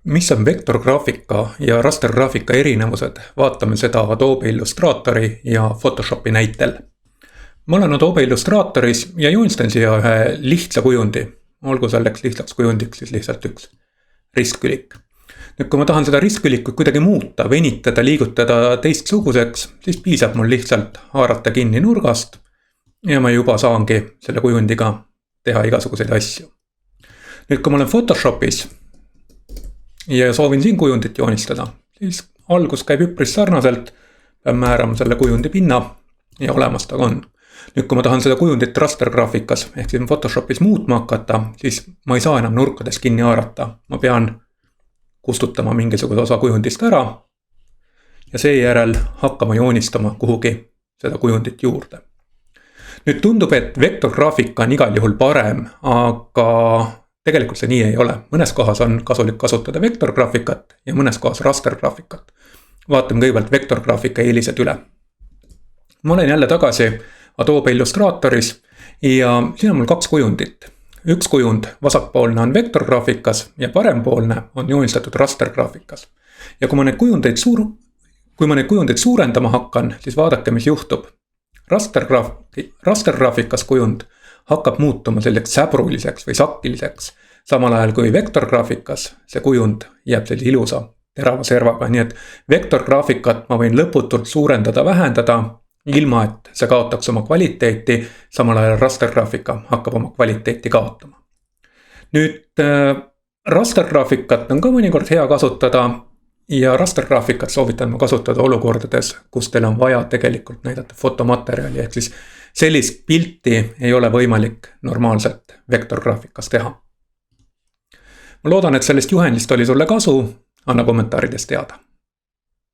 Mis on vektorgraafika ja rastergraafika erinevused? Vaatame seda Adobe Illustratori ja Photoshopi näitel. Ma olen Adobe Illustratoris ja joonistan siia ühe lihtsa kujundi. Olgu selleks lihtsaks kujundiks siis lihtsalt üks ristkülik. Nüüd kui ma tahan seda ristkülikut kuidagi muuta, venitada, liigutada teistsuguseks, siis piisab mul lihtsalt haarata kinni nurgast ja ma juba saangi selle kujundiga teha igasuguseid asju. Nüüd kui ma olen Photoshopis ja soovin siin kujundit joonistada, siis algus käib üpris sarnaselt, pean määrama selle kujundi pinna ja olemas ta on. Nüüd kui ma tahan seda kujundit rastergraafikas ehk siis Photoshopis muutma hakata, siis ma ei saa enam nurkades kinni haarata. Ma pean kustutama mingisuguse osa kujundist ära ja seejärel hakkama joonistama kuhugi seda kujundit juurde. Nüüd tundub, et vektorgraafika on igal juhul parem, aga tegelikult see nii ei ole. Mõnes kohas on kasulik kasutada vektorgraafikat ja mõnes kohas rastergraafikat. Vaatame kõigepealt vektorgraafika eelised üle. Ma olen jälle tagasi Adobe Illustratoris ja siin on mul kaks kujundit. Üks kujund vasakpoolne on vektorgraafikas ja parempoolne on joonistatud rastergraafikas. Ja kui ma neid kujundeid suurendama hakkan, siis vaadake, mis juhtub. Rastergraafikas kujund hakkab muutuma selliseks säbruliseks või sakkiliseks. Samal ajal kui vektorgraafikas see kujund jääb sellise ilusa terava servaga. Nii et vektorgraafikat ma võin lõputult suurendada, vähendada, ilma et see kaotaks oma kvaliteeti. Samal ajal rastergraafika hakkab oma kvaliteeti kaotama. Nüüd rastergraafikat on ka mõnikord hea kasutada ja rastergraafikat soovitan ma kasutada olukordades, kus teil on vaja tegelikult näidata fotomaterjali ehk siis sellist pilti ei ole võimalik normaalselt vektorgraafikas teha. Ma loodan, et sellest juhendist oli sulle kasu, anna kommentaarides teada.